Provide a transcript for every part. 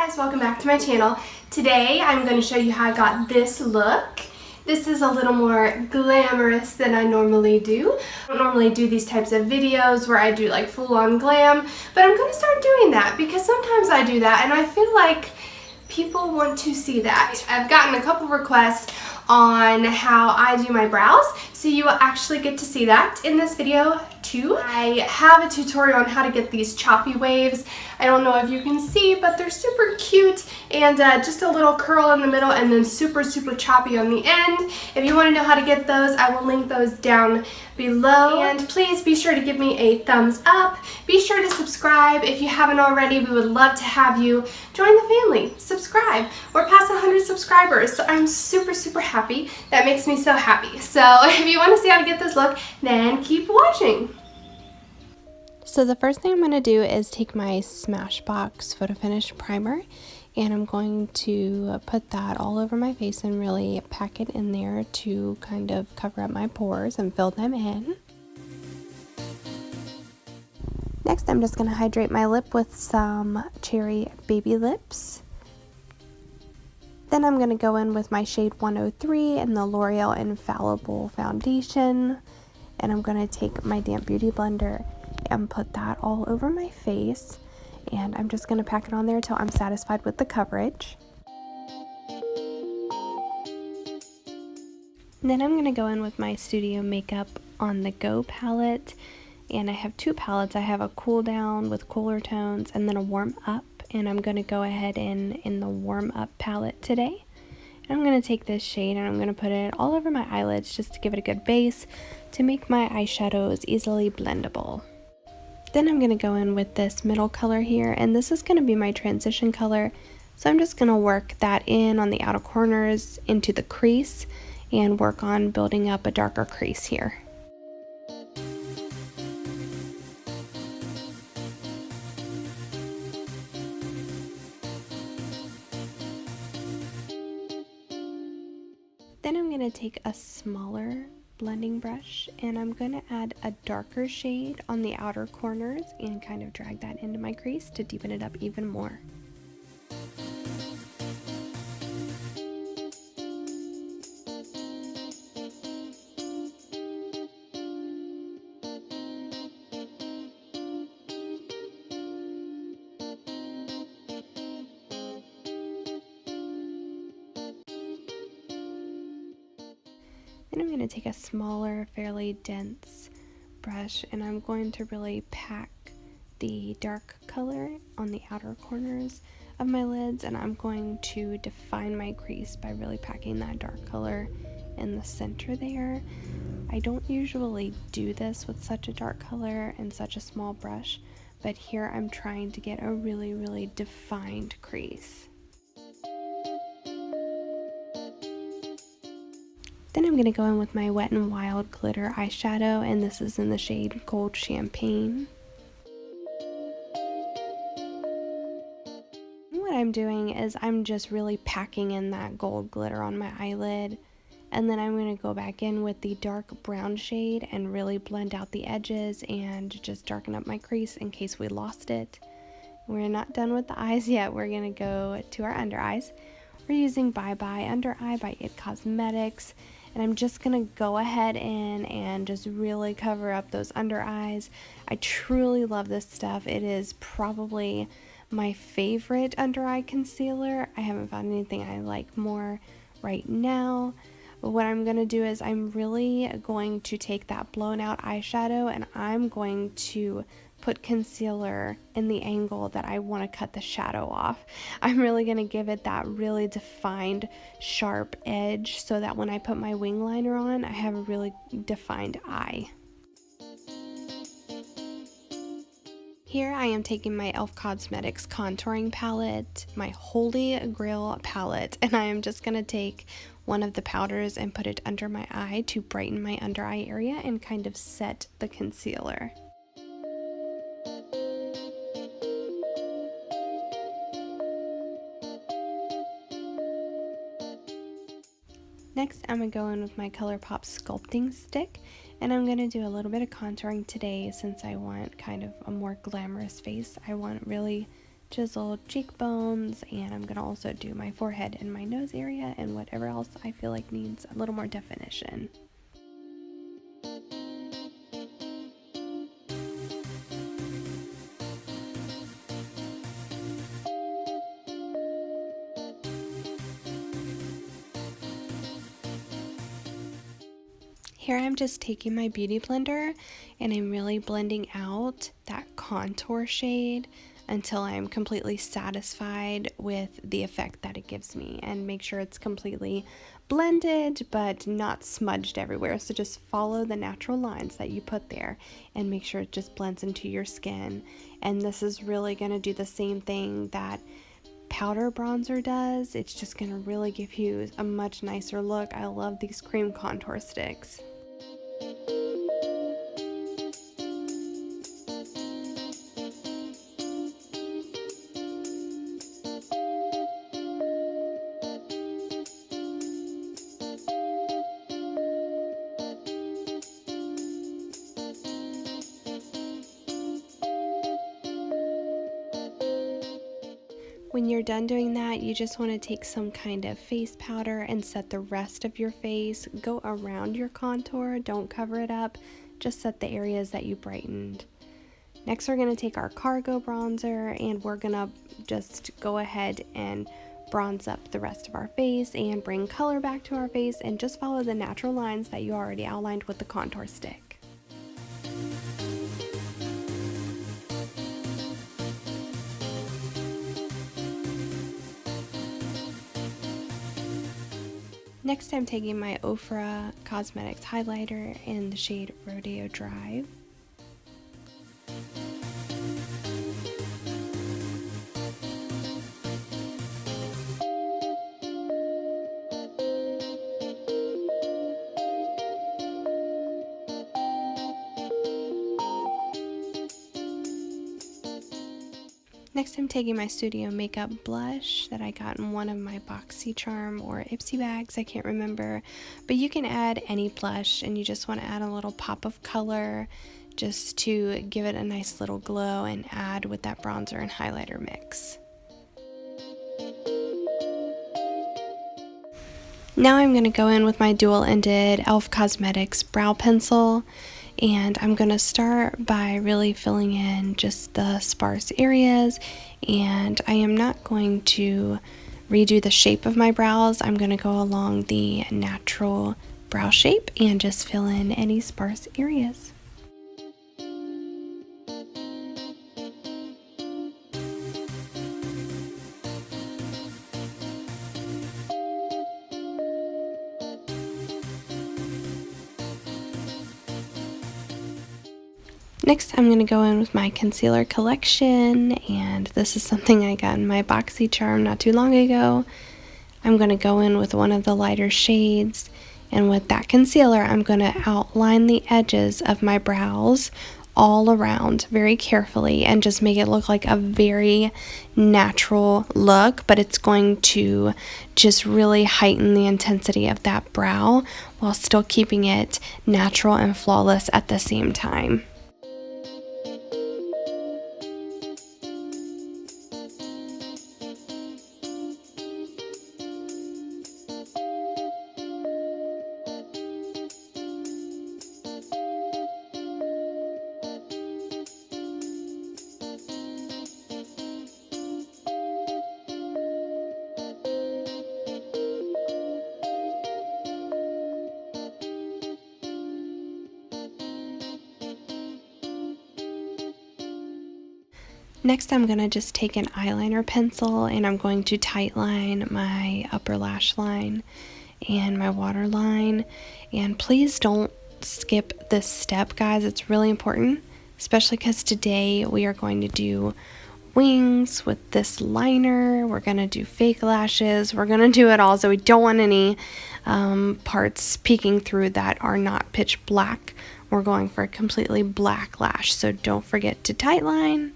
guys, welcome back to my channel. Today I'm going to show you how I got this look. This is a little more glamorous than I normally do. I don't normally do these types of videos where I do like full-on glam, but I'm going to start doing that because sometimes I do that and I feel like people want to see that. I've gotten a couple requests on how I do my brows, so you will actually get to see that in this video too. I have a tutorial on how to get these choppy waves. I don't know if you can see, but they're super cute and just a little curl in the middle and then super choppy on the end. If you want to know how to get those, I will link those down below. And please be sure to give me a thumbs up. Be sure to subscribe if you haven't already. We would love to have you join the family. Subscribe. We're past 100 subscribers, so I'm super happy. That makes me so happy. So if you want to see how to get this look, then keep watching. So the first thing I'm going to do is take my Smashbox Photofinish primer and I'm going to put that all over my face and really pack it in there to kind of cover up my pores and fill them in. Next, I'm just going to hydrate my lip with some Cherry Babylips. Then I'm going to go in with my shade 103 and the L'Oreal Infallible Foundation. And I'm going to take my damp beauty blender and put that all over my face. And I'm just going to pack it on there until I'm satisfied with the coverage. And then I'm going to go in with my Studio Makeup On The Go palette. And I have two palettes. I have a Cool Down with cooler tones and then a Warm Up. And I'm going to go ahead in the Warm Up palette today. And I'm going to take this shade and I'm going to put it all over my eyelids just to give it a good base to make my eyeshadows easily blendable. Then I'm going to go in with this middle color here, and this is going to be my transition color. So I'm just going to work that in on the outer corners into the crease and work on building up a darker crease here. Then I'm going to take a smaller blending brush and I'm going to add a darker shade on the outer corners and kind of drag that into my crease to deepen it up even more. Then I'm going to take a smaller, fairly dense brush and I'm going to really pack the dark color on the outer corners of my lids, and I'm going to define my crease by really packing that dark color in the center there. I don't usually do this with such a dark color and such a small brush, but here I'm trying to get a really defined crease. Then I'm going to go in with my WetNWild glitter eyeshadow, and this is in the shade Gold Champagne. What I'm doing is I'm just really packing in that gold glitter on my eyelid, and then I'm going to go back in with the dark brown shade and really blend out the edges and just darken up my crease in case we lost it. We're not done with the eyes yet. We're going to go to our under eyes. We're using Bye Bye Under Eye by It Cosmetics. And I'm just going to go ahead in and just really cover up those under eyes. I truly love this stuff. It is probably my favorite under eye concealer. I haven't found anything I like more right now. But what I'm going to do is I'm really going to take that blown out eyeshadow and I'm going to put concealer in the angle that I want to cut the shadow off. I'm really going to give it that really defined sharp edge so that when I put my wing liner on, I have a really defined eye. Here I am taking my e.l.f. Cosmetics contouring palette, my Holy Grail palette, and I am just going to take one of the powders and put it under my eye to brighten my under eye area and kind of set the concealer. Next, I'm going to go in with my Colourpop sculpting stick, and I'm going to do a little bit of contouring today since I want kind of a more glamorous face. I want really chiseled cheekbones, and I'm going to also do my forehead and my nose area and whatever else I feel like needs a little more definition. Here I'm just taking my beauty blender and I'm really blending out that contour shade until I'm completely satisfied with the effect that it gives me, and make sure it's completely blended but not smudged everywhere. So just follow the natural lines that you put there and make sure it just blends into your skin. And this is really going to do the same thing that powder bronzer does. It's just going to really give you a much nicer look. I love these cream contour sticks. When you're done doing that, you just want to take some kind of face powder and set the rest of your face. Go around your contour, don't cover it up, just set the areas that you brightened. Next, we're going to take our Cargo bronzer and we're going to just go ahead and bronze up the rest of our face and bring color back to our face, and just follow the natural lines that you already outlined with the contour stick. Next, I'm taking my Ofra Cosmetics highlighter in the shade Rodeo Drive. Next, I'm taking my Studio Makeup blush that I got in one of my BoxyCharm or Ipsy bags, I can't remember, but you can add any blush, and you just want to add a little pop of color just to give it a nice little glow and add with that bronzer and highlighter mix. Now I'm going to go in with my dual-ended e.l.f. Cosmetics brow pencil, and I'm going to start by really filling in just the sparse areas, and I am not going to redo the shape of my brows. I'm going to go along the natural brow shape and just fill in any sparse areas. Next, I'm going to go in with my concealer collection, and this is something I got in my BoxyCharm not too long ago. I'm going to go in with one of the lighter shades, and with that concealer, I'm going to outline the edges of my brows all around very carefully and just make it look like a very natural look, but it's going to just really heighten the intensity of that brow while still keeping it natural and flawless at the same time. Next, I'm going to just take an eyeliner pencil and I'm going to tightline my upper lash line and my waterline. And please don't skip this step, guys. It's really important, especially because today we are going to do wings with this liner. We're going to do fake lashes. We're going to do it all, so we don't want any parts peeking through that are not pitch black. We're going for a completely black lash, so don't forget to tightline.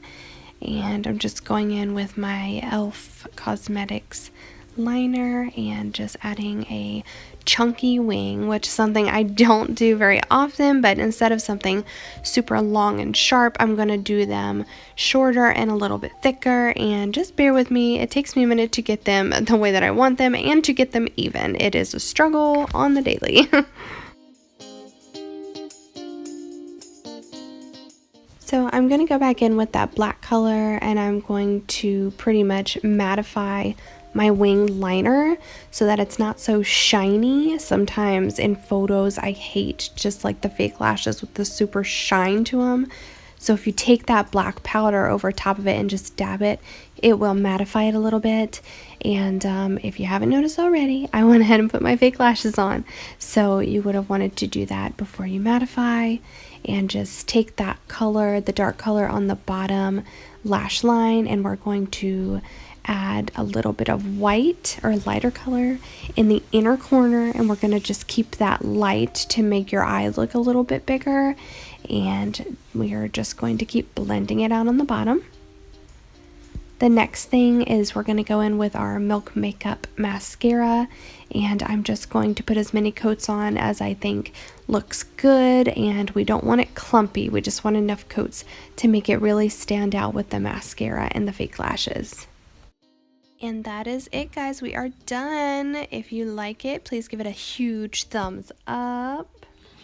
And I'm just going in with my e.l.f. Cosmetics liner and just adding a chunky wing, which is something I don't do very often, but instead of something super long and sharp, I'm going to do them shorter and a little bit thicker. And just bear with me, it takes me a minute to get them the way that I want them and to get them even. It is a struggle on the daily. So I'm going to go back in with that black color and I'm going to pretty much mattify my wing liner so that it's not so shiny. Sometimes in photos I hate just like the fake lashes with the super shine to them. So if you take that black powder over top of it and just dab it, it will mattify it a little bit. And if you haven't noticed already, I went ahead and put my fake lashes on. So you would have wanted to do that before you mattify. And just take that color, the dark color on the bottom lash line, and we're going to add a little bit of white or lighter color in the inner corner, and we're going to just keep that light to make your eye look a little bit bigger, and we are just going to keep blending it out on the bottom. The next thing is we're going to go in with our Milk Makeup mascara, and I'm just going to put as many coats on as I think looks good, and we don't want it clumpy. We just want enough coats to make it really stand out with the mascara and the fake lashes. And that is it, guys. We are done. If you like it, please give it a huge thumbs up.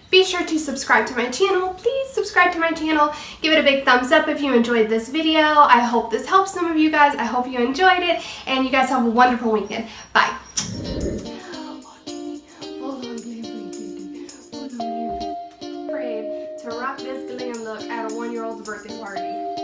Be sure to subscribe to my channel. Please subscribe to my channel. Give it a big thumbs up if you enjoyed this video. I hope this helps some of you guys. I hope you enjoyed it. And you guys have a wonderful weekend. Bye. Afraid to rock this glam look at a 1-year-old's birthday party.